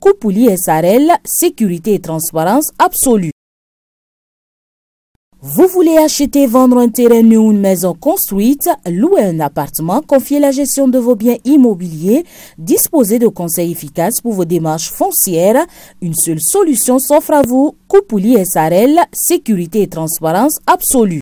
Koupouli SARL, sécurité et transparence absolue. Vous voulez acheter, vendre un terrain nu ou une maison construite, louer un appartement, confier la gestion de vos biens immobiliers, disposer de conseils efficaces pour vos démarches foncières? Une seule solution s'offre à vous, Koupouli SARL, sécurité et transparence absolue.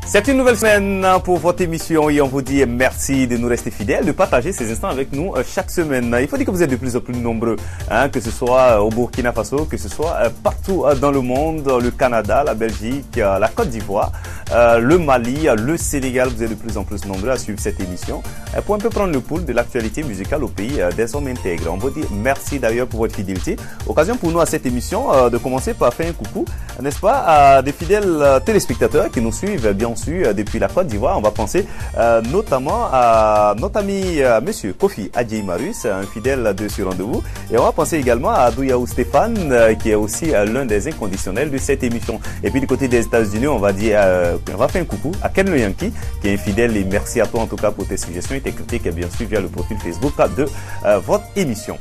C'est une nouvelle semaine pour votre émission et on vous dit merci de nous rester fidèles, de partager ces instants avec nous chaque semaine. Il faut dire que vous êtes de plus en plus nombreux, que ce soit au Burkina Faso, que ce soit partout dans le monde, le Canada, la Belgique, la Côte d'Ivoire, le Mali, le Sénégal. Vous êtes de plus en plus nombreux à suivre cette émission pour un peu prendre le pouls de l'actualité musicale au pays des hommes intègres. On vous dit merci d'ailleurs pour votre fidélité. Occasion pour nous à cette émission de commencer par faire un coucou, n'est-ce pas, à des fidèles téléspectateurs qui nous suivent bien sûr depuis la Côte d'Ivoire. On va penser notamment à notre ami monsieur Kofi Adjeimarus, un fidèle de ce rendez-vous, et on va penser également à Douyaou Stéphane qui est aussi l'un des inconditionnels de cette émission. Et puis du côté des États-Unis, on va dire on va faire un coucou à Ken Le Yankee qui est un fidèle, et merci à toi en tout cas pour tes suggestions et tes critiques, et bien sûr via le profil Facebook de votre émission.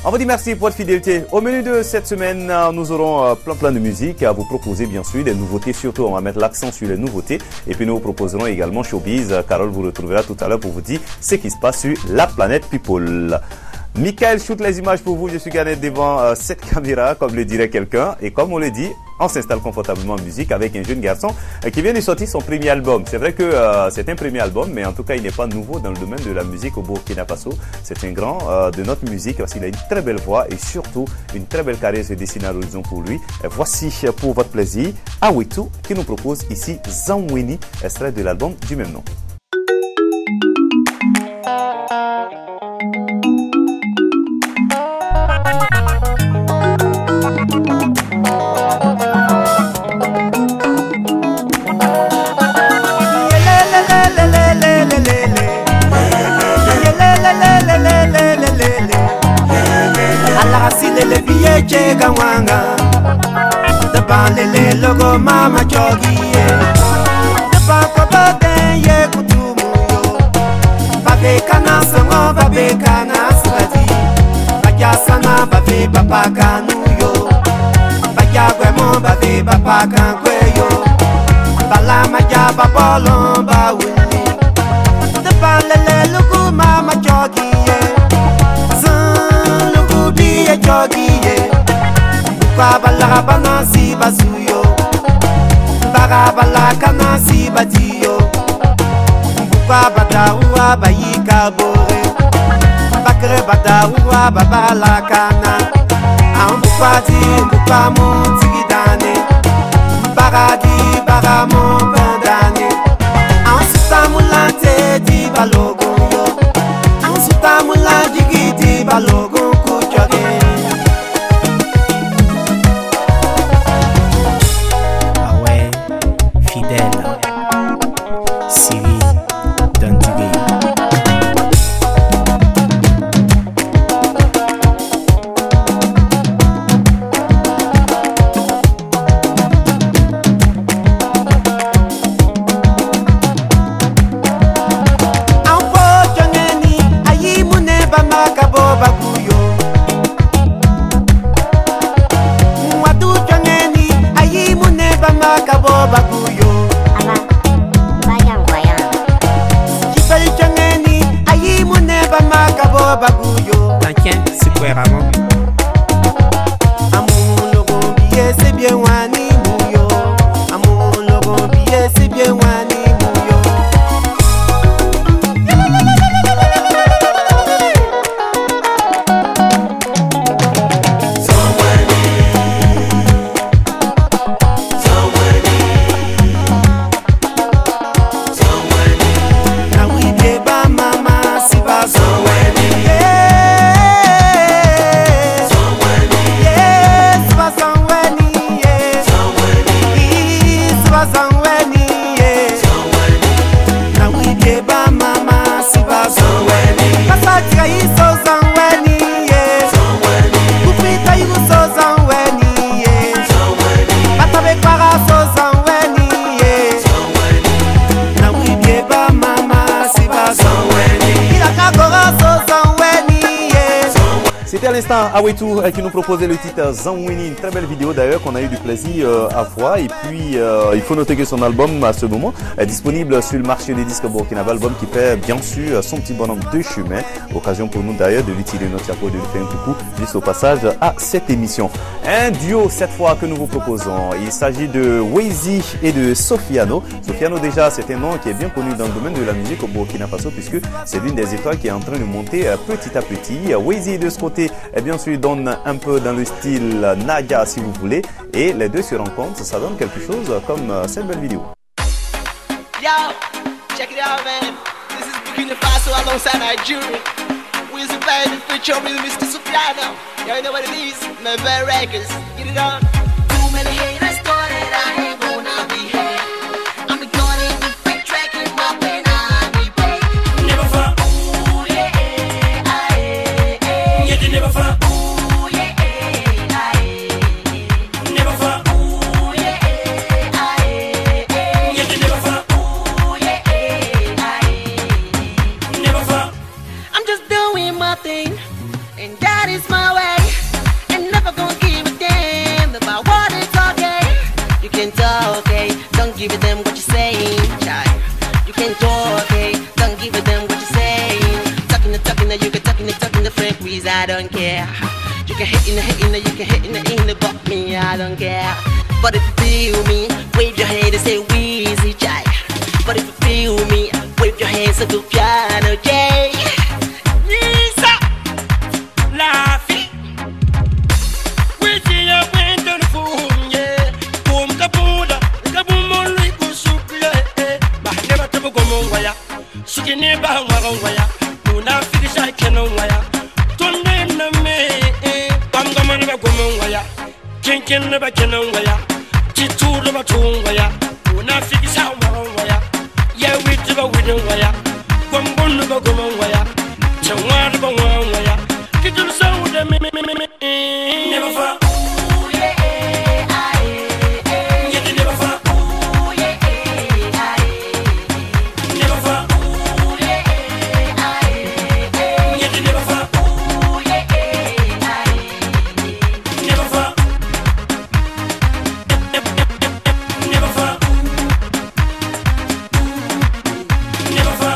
On vous dit merci pour votre fidélité. Au menu de cette semaine, nous aurons plein de musique à vous proposer, bien sûr, des nouveautés. Surtout, on va mettre l'accent sur les nouveautés. Et puis, nous vous proposerons également Showbiz. Carole vous retrouvera tout à l'heure pour vous dire ce qui se passe sur la planète People. Michael shoot les images pour vous. Je suis gagné devant cette caméra, comme le dirait quelqu'un. Et comme on le dit, on s'installe confortablement en musique avec un jeune garçon qui vient de sortir son premier album. C'est vrai que c'est un premier album, mais en tout cas, il n'est pas nouveau dans le domaine de la musique au Burkina Faso. C'est un grand de notre musique parce qu'il a une très belle voix et surtout une très belle carrière se dessine à l'horizon pour lui. Voici pour votre plaisir Awitou qui nous propose ici Zamweni, extrait de l'album du même nom. Le billet chega wanga Daba lele logo mama chogi Daba koba denye kutumu yo Babe kana songo babe kana swati Baja sana babe papa kanu yo Baja gwemo babe papa kankwe yo Bala maja babolon ba wuli Daba lele logo mama chogi Jogiye Bukabala banasi basuyo Bagabala kanasi batiyo Bukabata uwa bayika bore Bakre bata uwa babala kana Ambupati bukamu tigidane Bagadi bagamu bandane Ansutamulante di balogo yo Ansutamulante di balogo makabo baguyo Kisali changeni ayi muneba makabo baguyo T'inquiète, c'est quoi Ramon? Amour logo billet c'est bien wani muyo Amour logo billet c'est bien wani muyo C'était à l'instant Awetou qui nous proposait le titre Zanwini, une très belle vidéo d'ailleurs qu'on a eu du plaisir à voir. Et puis il faut noter que son album à ce moment est disponible sur le marché des disques burkinabé, album qui fait bien sûr son petit bonhomme de chemin. Occasion pour nous d'ailleurs de lui tirer notre chapeau, de lui faire un coucou juste au passage à cette émission. Un duo cette fois que nous vous proposons. Il s'agit de Wayzi et de Sofiano. Sofiano déjà c'est un nom qui est bien connu dans le domaine de la musique au Burkina Faso puisque c'est l'une des étoiles qui est en train de monter petit à petit. Wayzi de ce côté bien sûr donne un peu dans le style Naga si vous voulez et les deux se rencontrent, ça donne quelque chose comme cette belle vidéo. Yo, check it out man, this is Burkina Faso alongside Nigeria. Wayzi baby featuring Mr. Sofiano. You know what it is, my bad records, get it on. Too many haters thought that I ain't gonna be here. I'm gonna be fake tracking my pain, I be paid. Never fall. Ooh yeah, aye, aye. You never fall. Ooh yeah, aye, never fall. Ooh yeah, aye, aye. You never fall. Ooh yeah, aye, never fall. I'm just doing my thing, and that is my way. And never gonna give a damn about what it's okay. You can talk, okay, don't give a damn what you're saying, child. You can talk, okay, don't give a damn what you're saying. Talking, you can talking the frank ways, I don't care. You can hit in the, you can hit in the, but me, I don't care. But if you feel me, wave your hand and say Wheezy, child. But if you feel me, wave your hands and go piano, okay? Lisa, Laffy, we see you went to the phone, yeah. Boom, kabuda, kaboom, liku sukle, bah never to go waya. Suki neba waya, una fikisha keno waya. Tunde na me, bam gaman ba go waya. Kinkin neba keno waya. Titu neba tun waya. Una fikisha waya. Yeah, we do ba we waya. Bombon neba go waya. Changwa neba waya. Kitu sound me never fall. Ooh yeah, aye, aye. You never fall. Ooh yeah, aye, never fall. Ooh yeah, aye, aye. You never fall. Ooh yeah, aye, never fall. Never fall. Never fall.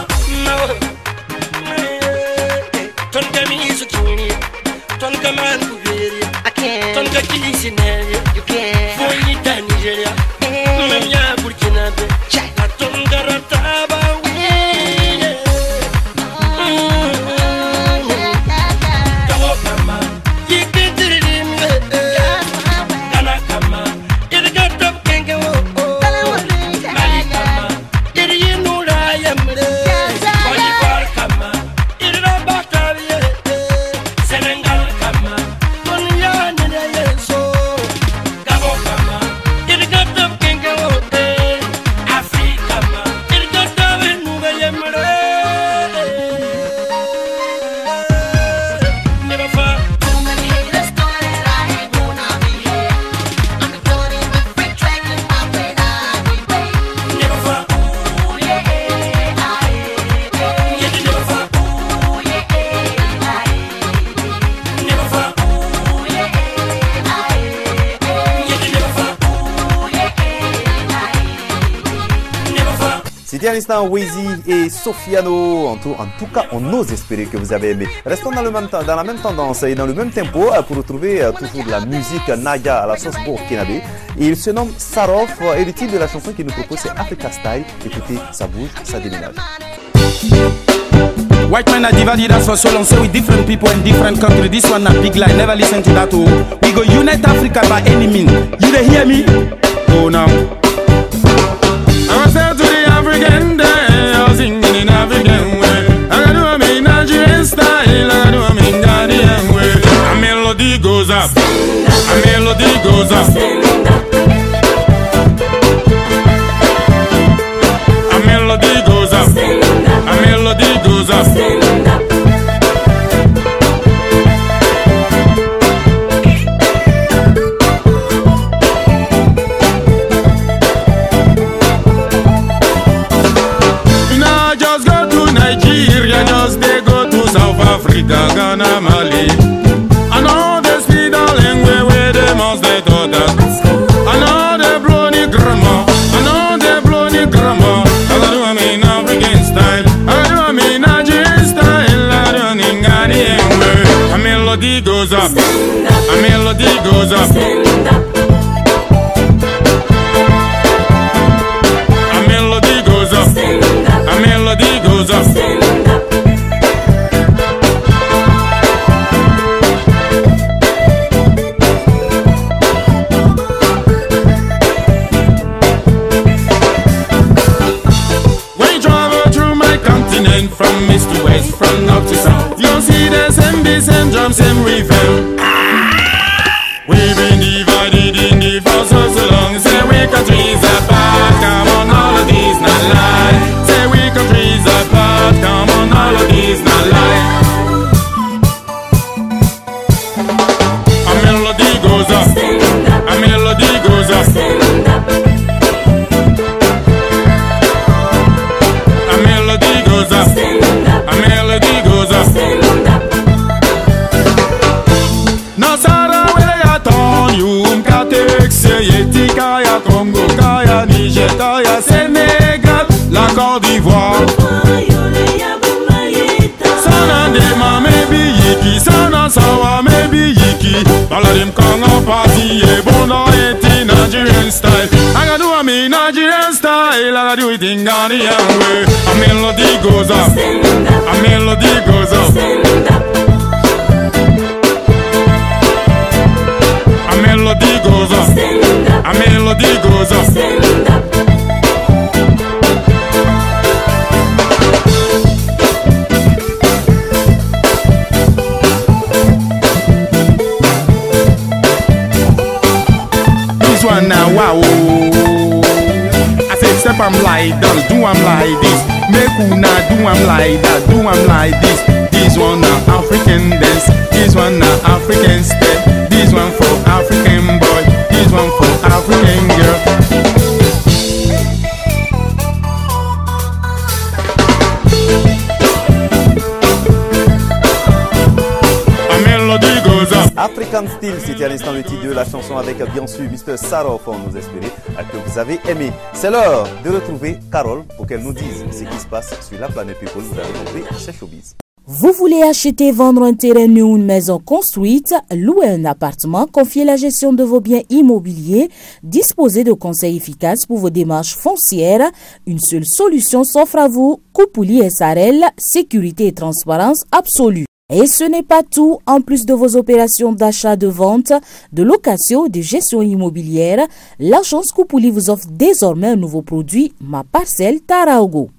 C'était un instant Weezy et Sofiano. En tout cas, on ose espérer que vous avez aimé. Restons dans la même tendance et dans le même tempo pour retrouver toujours de la musique Naga à la sauce burkinabé. Il se nomme Sarof et le titre de la chanson qu'il nous propose c'est Africa Style. Écoutez, ça bouge, ça déménage. White men are divided us for so long, so with different people in different countries. This one a big lie, never listen to that. Oh, we go unite Africa by any means. You dey hear me? Go now. I was there to the African day, I was singing in African way. I gotta do a main Nigerian style, I gotta do a main Ghanaian way. A melody goes up, a melody goes up. A melody goes up, a melody goes up. Ghana, Mali. I know they speak the language where they must they taught us. I know they blow the grammar. I know they blow the grammar. I do I mean African style. I do I mean Nigerian style. I do I mean Ghanaian way. A melody goes up. A melody goes up. A melody goes up. A melody goes up. From east to west, from north to south, you'll see the same beat, same drum, same rhythm. We've been divided in different so long. Say we countries apart, come on, all of these not lie. Say we countries apart, come on, all of these not lie. A melody goes up, a melody goes up. Kaya Congo, Kaya Niger, Kaya Sénégal, la Côte d'Ivoire. Sana dema maybe yiki, sana sawa maybe yiki. Baladim Congo party, bono eti Nigerian style. I gotta do me Nigerian style, I gotta do it in Ghanaian way. A melody goes up, a melody goes up. A melody goes up. A melody goes up. This one now, wow. I say step I'm like that, do I'm like this. Make una do I'm like that, do I'm like this. This one now African dance, this one now African step. This one for African boy, this one for African girl. A melody goes up. African Style, c'était à l'instant le titre de la chanson avec bien sûr Mr. Sarof. On nous espérait que vous avez aimé. C'est l'heure de retrouver Carole pour qu'elle nous dise ce qui se passe sur la planète People. Vous avez compris, c'est showbiz. Vous voulez acheter, vendre un terrain nu ou une maison construite, louer un appartement, confier la gestion de vos biens immobiliers, disposer de conseils efficaces pour vos démarches foncières. Une seule solution s'offre à vous, Koupouli SARL, sécurité et transparence absolue. Et ce n'est pas tout, en plus de vos opérations d'achat, de vente, de location, de gestion immobilière, l'agence Koupouli vous offre désormais un nouveau produit, Ma Parcelle Taraogo.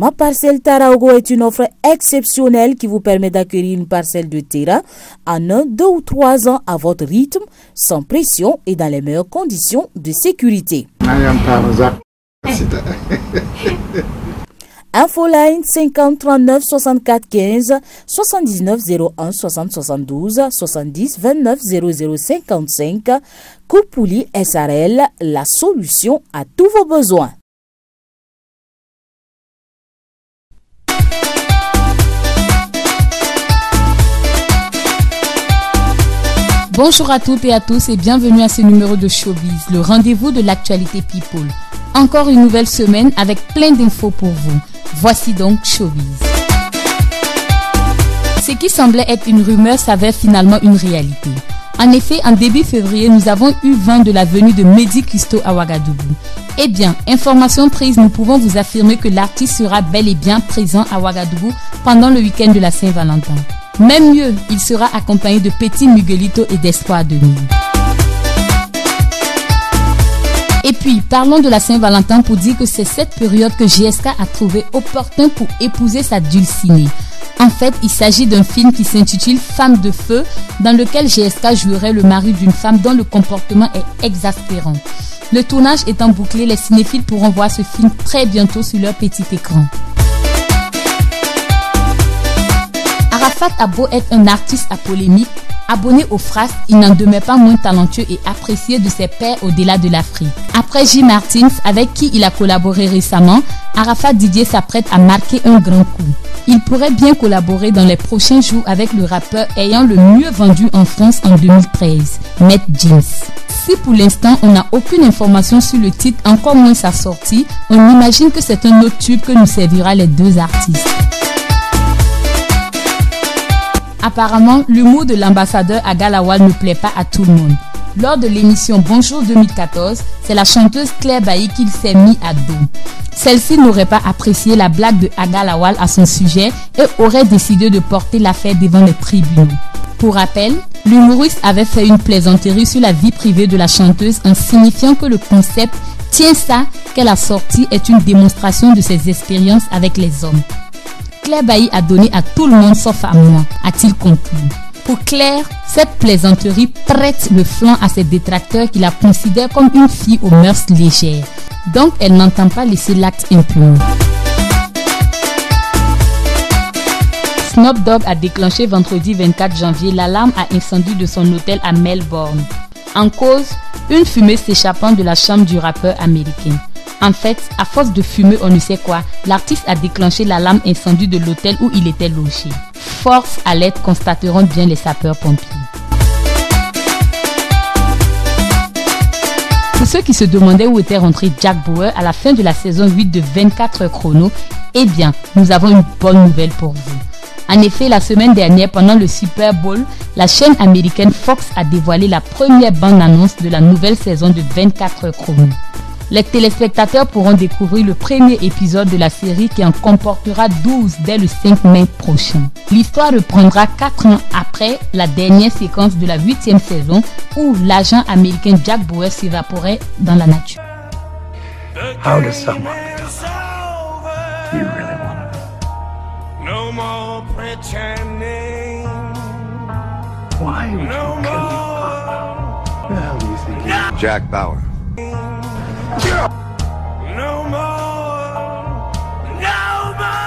Ma Parcelle Taraogo est une offre exceptionnelle qui vous permet d'acquérir une parcelle de terrain en 1, 2 ou 3 ans à votre rythme, sans pression et dans les meilleures conditions de sécurité. Infoline 50 39 64 15 79 01 60 72 70 29 00 55. Coupouli SRL, la solution à tous vos besoins. Bonjour à toutes et à tous et bienvenue à ce numéro de Showbiz, le rendez-vous de l'actualité people. Encore une nouvelle semaine avec plein d'infos pour vous. Voici donc Showbiz. Ce qui semblait être une rumeur s'avère finalement une réalité. En effet, en début février, nous avons eu vent de la venue de Mehdi Custo à Ouagadougou. Eh bien, information prise, nous pouvons vous affirmer que l'artiste sera bel et bien présent à Ouagadougou pendant le week-end de la Saint-Valentin. Même mieux, il sera accompagné de Petit Miguelito et d'Espoir Denis. Et puis, parlons de la Saint-Valentin pour dire que c'est cette période que GSK a trouvé opportun pour épouser sa dulcinée. En fait, il s'agit d'un film qui s'intitule Femme de feu, dans lequel GSK jouerait le mari d'une femme dont le comportement est exaspérant. Le tournage étant bouclé, les cinéphiles pourront voir ce film très bientôt sur leur petit écran. Arafat a beau être un artiste à polémique, abonné au FRAS, il n'en demeure pas moins talentueux et apprécié de ses pairs au-delà de l'Afrique. Après J. Martins, avec qui il a collaboré récemment, Arafat Didier s'apprête à marquer un grand coup. Il pourrait bien collaborer dans les prochains jours avec le rappeur ayant le mieux vendu en France en 2013, Maît Jeans. Si pour l'instant on n'a aucune information sur le titre, encore moins sa sortie, on imagine que c'est un autre tube que nous servira les deux artistes. Apparemment, l'humour de l'ambassadeur Aga Lawal ne plaît pas à tout le monde. Lors de l'émission Bonjour 2014, c'est la chanteuse Claire Bailly qu'il s'est mis à dos. Celle-ci n'aurait pas apprécié la blague de Aga Lawal à son sujet et aurait décidé de porter l'affaire devant les tribunaux. Pour rappel, l'humoriste avait fait une plaisanterie sur la vie privée de la chanteuse en signifiant que le concept Tiens ça qu'elle a sorti est une démonstration de ses expériences avec les hommes. Claire Bailly a donné à tout le monde sauf à moi, a-t-il conclu. Pour Claire, cette plaisanterie prête le flanc à ses détracteurs qui la considèrent comme une fille aux mœurs légères. Donc elle n'entend pas laisser l'acte impur. Snoop Dogg a déclenché vendredi 24 janvier l'alarme à incendie de son hôtel à Melbourne. En cause, une fumée s'échappant de la chambre du rappeur américain. En fait, à force de fumer on ne sait quoi, l'artiste a déclenché l'alarme incendie de l'hôtel où il était logé. Force à l'aide, constateront bien les sapeurs-pompiers. Pour ceux qui se demandaient où était rentré Jack Bauer à la fin de la saison 8 de 24 heures chrono, eh bien, nous avons une bonne nouvelle pour vous. En effet, la semaine dernière, pendant le Super Bowl, la chaîne américaine Fox a dévoilé la première bande-annonce de la nouvelle saison de 24 heures chrono. Les téléspectateurs pourront découvrir le premier épisode de la série qui en comportera 12 dès le 5 mai prochain. L'histoire reprendra 4 ans après la dernière séquence de la 8e saison où l'agent américain Jack Bauer s'évaporait dans la nature. How does someone become? You really want to know? No more pretending. Why would you kill your father? Who the hell do you think you are? Jack Bauer. No more, no more.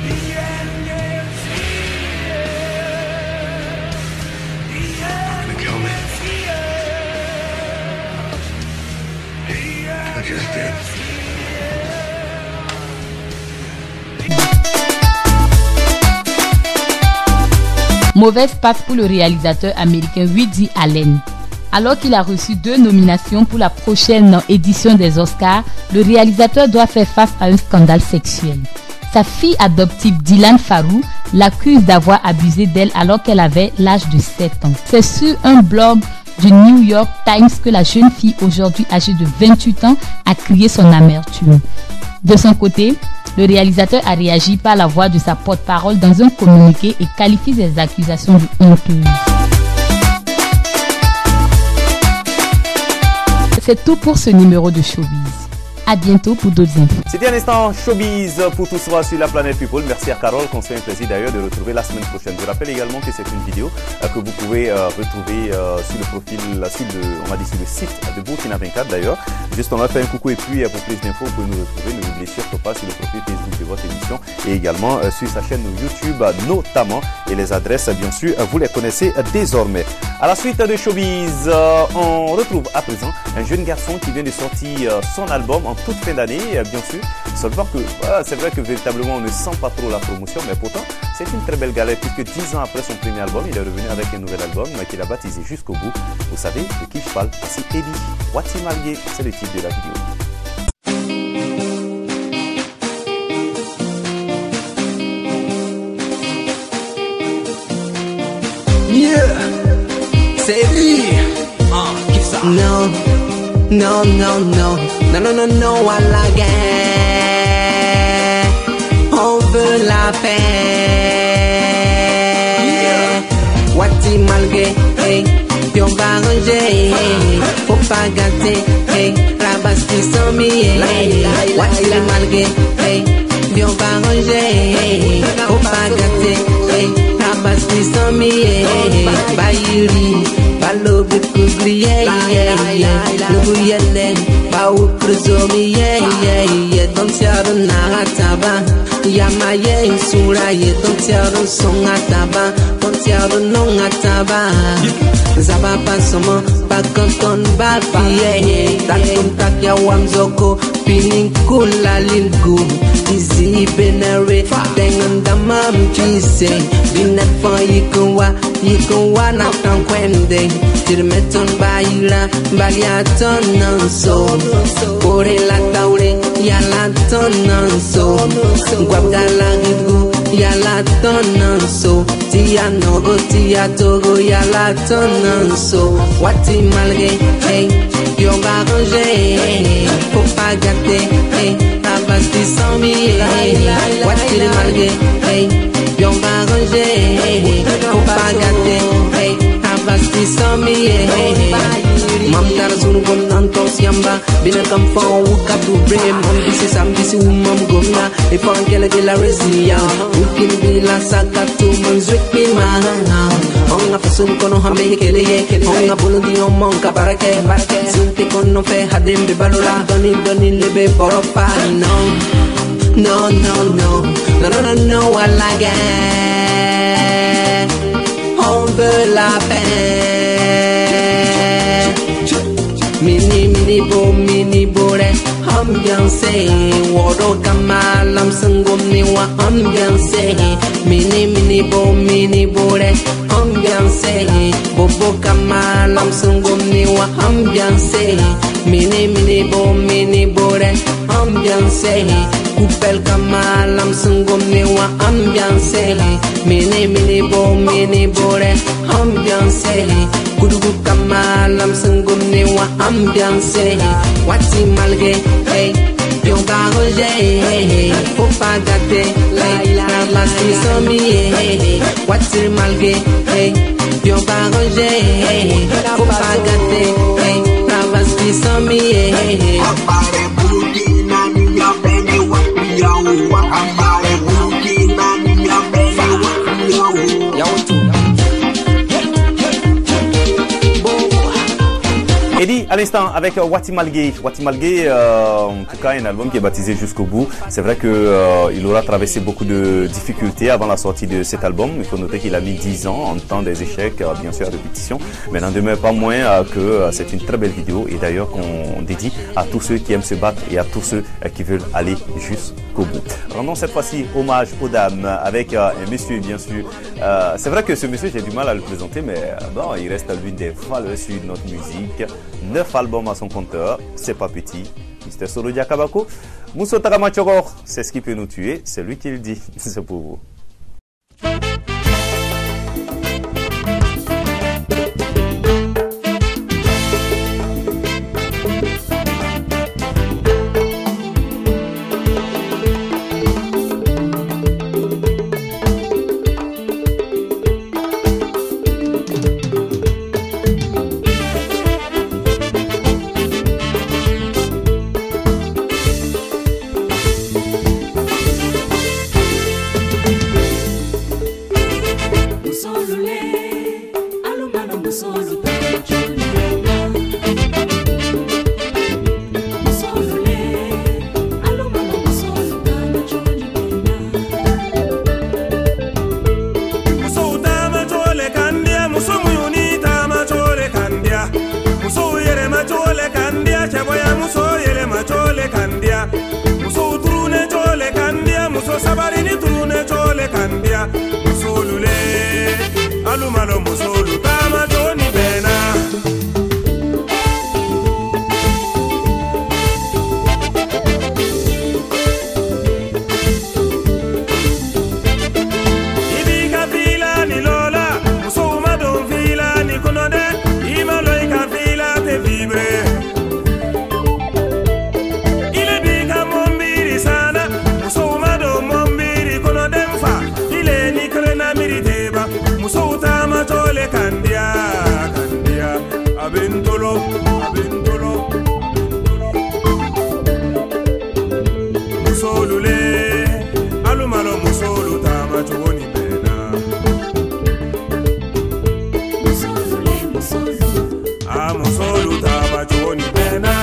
The end is here. The end is here. I just did. Mauvaise passe pour le réalisateur américain Woody Allen. Alors qu'il a reçu 2 nominations pour la prochaine édition des Oscars, le réalisateur doit faire face à un scandale sexuel. Sa fille adoptive Dylan Farrow l'accuse d'avoir abusé d'elle alors qu'elle avait l'âge de 7 ans. C'est sur un blog du New York Times que la jeune fille, aujourd'hui âgée de 28 ans, a crié son amertume. De son côté, le réalisateur a réagi par la voix de sa porte-parole dans un communiqué et qualifie ces accusations de honteuses. C'est tout pour ce numéro de Showbiz. À bientôt pour d'autres infos. C'était un instant showbiz pour tous sur la planète People. Merci à Carole, qu'on se fait un plaisir d'ailleurs de retrouver la semaine prochaine. Je rappelle également que c'est une vidéo que vous pouvez retrouver sur le profil, sur le site de Burkina 24 d'ailleurs. Juste on va faire un coucou et puis pour plus d'infos vous pouvez nous retrouver. Ne l'oubliez surtout pas sur le profil Facebook de votre émission et également sur sa chaîne YouTube notamment. Et les adresses bien sûr vous les connaissez désormais. À la suite de showbiz, on retrouve à présent un jeune garçon qui vient de sortir son album en toute fin d'année, bien sûr. Seulement que c'est vrai que véritablement on ne sent pas trop la promotion, mais pourtant c'est une très belle galère puisque 10 ans après son premier album, il est revenu avec un nouvel album qu'il a baptisé Jusqu'au bout. Vous savez de qui je parle? C'est Eddie. Wati Malgué, c'est le titre de la vidéo. Yeah, c'est lui. Qui ça? Non, non, non, non, non, non, non, non, à la guerre. On veut la paix. Wati Malgué, hey, puis on va ranger. Faut pas gâter, hey, la basse qui s'en met. Wati Malgué, hey, puis on va ranger. Faut pas gâter, hey, la basse qui s'en met. Bayuri, palo bikugliye, nubuyele, pau prezomi, don tiaro nagataba, yamaye suraye, don tiaro songataba, don tiaro nongataba. Zaba pasomo, pakonton bafiye, takun takya wamzoko, pininkula lilgu, izi benere, dengan damam chise, binefon yikuwa na tankwende, tirmeton baila, baliaton nanso, kore la taure, yalaton nanso, guabgala gigu, yalaton nanso, tia nogo, tia togo, yalaton nanso. Wati Malgué, hey, yon va ranger, faut pas gâter, hey, la base qui s'en met. Wati Malgué, hey, yon va ranger, faut pas gâter, hey, la base qui s'en met. Mam tar sunu gom nan tos yamba, bina kam fon wuka tu bre, mam bisi sam bisi mam gomna, e fon gela gela resia, ukin bila sakatu man zwik mi mahanga. Onga fasun kono hambe keleye, onga bulundi omon ka barake, sunti kono fe hadim be balula, doni lebe borofa. No, no, no, no, no, no, no, no, I like it. On veut la paix. Mini bore, ambiance, woro kamalam sangom niwa ambiance. Mini bore, ambiance, bobo kamalam sangom niwa ambiance. Mini bore, ambiance, kupel kamalam sangom niwa ambiance. Mini bore, ambiance, kudugu kamalam sangom niwa ambiance. Wati Malgué, hey, yon va ranger, faut pas gâter, hey, la place qui s'en met. Wati Malgué, hey, yon va ranger, faut pas gâter, hey, la place qui s'en met. Eddie, à l'instant, avec Wati Malgué. Wati Malgué, en tout cas, un album qui est baptisé Jusqu'au bout. C'est vrai qu'il aura traversé beaucoup de difficultés avant la sortie de cet album. Il faut noter qu'il a mis 10 ans en temps des échecs, bien sûr, à répétition. Mais n'en demeure pas moins que c'est une très belle vidéo et d'ailleurs qu'on dédie à tous ceux qui aiment se battre et à tous ceux qui veulent aller jusqu'au bout. Rendons cette fois-ci hommage aux dames avec un monsieur, bien sûr. C'est vrai que ce monsieur, j'ai du mal à le présenter, mais bon, il reste l'une des valeurs sur notre musique. 9 albums à son compteur, c'est pas petit. Mr. Solo Diakabako, Mousso Takamachogor, c'est ce qui peut nous tuer, c'est lui qui le dit, c'est pour vous. Alumalo musolu tama joni bena. Ibiga fila ni lola, muso madon fila ni konode, imaloika fila te vibre. Ile biga mombiri sana, muso madon mombiri konode mfa, ile ni krena miriteba. Muso tama chole kandia, kandia, abintolo, abintolo, musolule, alumalo musolu tama choni bena. Musolule, musolu, ah musolu tama choni bena.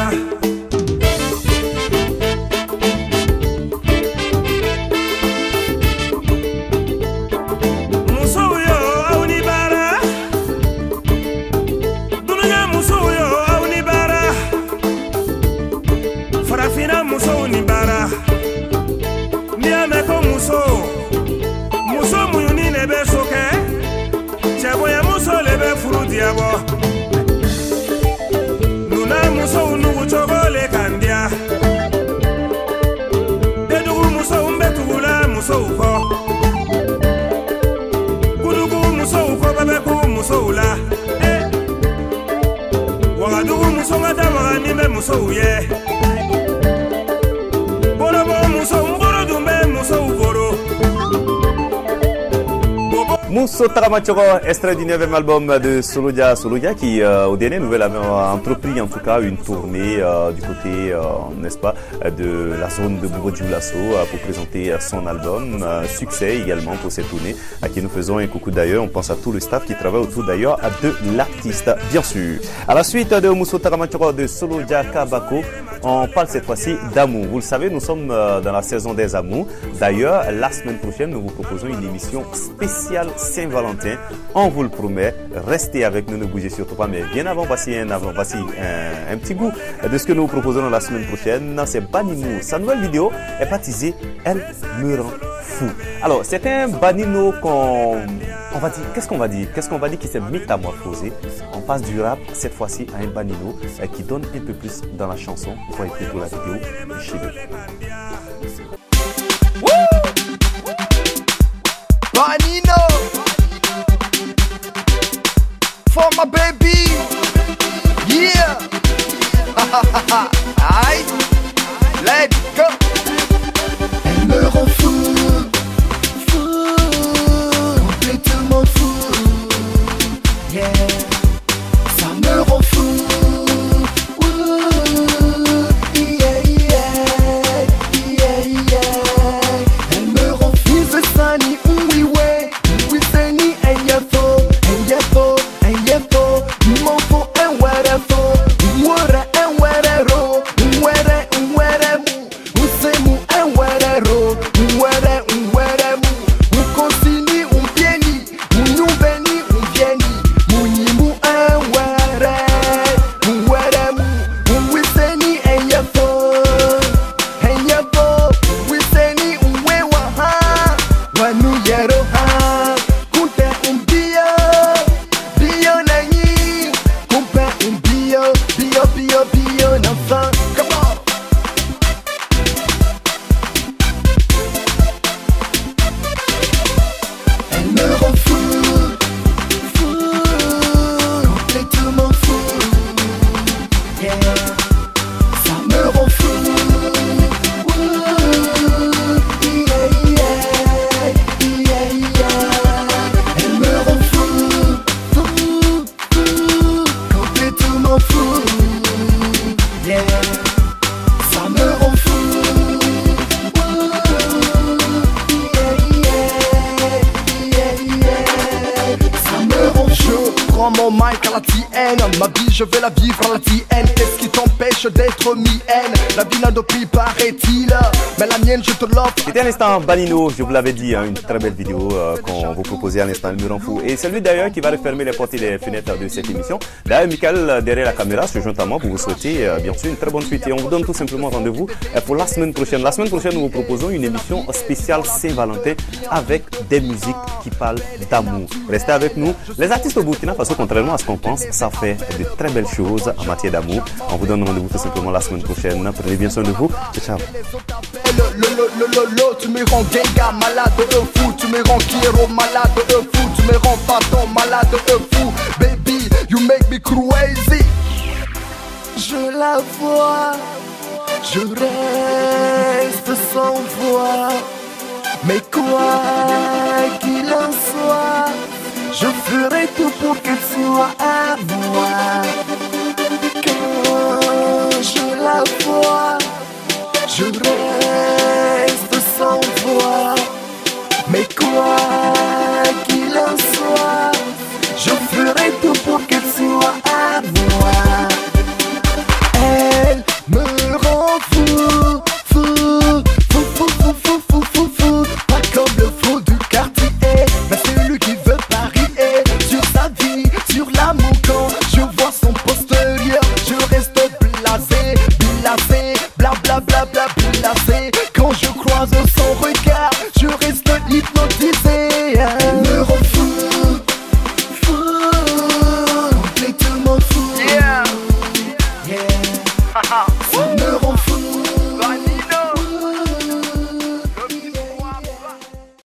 Muso muyuni nebe soke, chebo ya muso lebe furu diabo. Nuna muso unugu chogole kandia. Dedugu muso umbetugula muso uko. Kudugu muso uko babeku muso ula. Wagadugu muso ngata waganime muso uye. Borobo muso umboro dumbe muso ugoro. Mousso Taramachoro, extrait du 9e album de Solodia qui au dernier nouvelle avait entrepris en tout cas une tournée du côté, n'est-ce pas, de la zone de Bobo-Dioulasso pour présenter son album. Succès également pour cette tournée à qui nous faisons un coucou d'ailleurs. On pense à tout le staff qui travaille autour d'ailleurs de l'artiste, bien sûr. À la suite de Mousso Taramachoro de Solodia Kabako, on parle cette fois-ci d'amour. Vous le savez, nous sommes dans la saison des amours. D'ailleurs, la semaine prochaine, nous vous proposons une émission spéciale Saint-Valentin. On vous le promet. Restez avec nous, ne bougez surtout pas. Mais bien avant, voici un petit goût de ce que nous vous proposons la semaine prochaine. C'est Banino. Sa nouvelle vidéo est baptisée Elle me rend fou. Alors, c'est un Banino on va dire, qu'est-ce qu'on va dire qui s'est métamorphosé. On passe du rap cette fois-ci à un Banino qui donne un peu plus dans la chanson. Vous voyez plutôt la vidéo du Chili. Banino for my baby, yeah. Aïe, let's go. Elle me rend fou, fou, complètement fou, yeah. Ça me rend fou, yeah, yeah, yeah, yeah. Elle me rend fou, c'est ça ni oui ouais, oui c'est ni elle y a faux, elle y a faux, elle y a faux. Il m'en faut un wara faux, wara un wara ro, wara mu, c'est mu un wara ro, wara mu, continue pieni, nous beni vieni, mu mu un wara mu, oui c'est ni elle y a faux, oui c'est ni wewa ha, wanu yero ha, kunte bio na yi, kumpe bio. mon mic à la tienne. Ma vie je vais la vivre à la tienne. Qu'est-ce qui t'empêche d'être mienne? La vie n'a de prix paraît-il, mais la mienne je te l'offre. C'était à l'instant Balino, je vous l'avais dit, hein, une très belle vidéo qu'on vous proposait à l'instant, le Mur en Fou. Et c'est lui d'ailleurs qui va refermer les portes et les fenêtres de cette émission. D'ailleurs, Michael derrière la caméra se joint à moi pour vous souhaiter bien sûr une très bonne suite. Et on vous donne tout simplement rendez-vous pour la semaine prochaine. La semaine prochaine, nous vous proposons une émission spéciale Saint-Valentin avec des musiques qui parlent d'amour. Restez avec nous. Les artistes au Burkina Faso, contrairement à ce qu'on pense, ça fait de très belles choses en matière d'amour. On vous donne rendez-vous tout simplement la semaine prochaine. Prenez bien soin de vous. Ciao. Tu me rends Genga malade, fou. Tu me rends Kiro malade, fou. Tu me rends Phantom malade, fou. Baby, you make me crazy. Je la vois, je reste sans voix. Mais quoi qu'il en soit, je ferai tout pour qu'elle soit à moi. Quand je la vois, je reste sans voix. Mais quoi qu'il en soit, je ferai tout pour qu'elle soit à moi.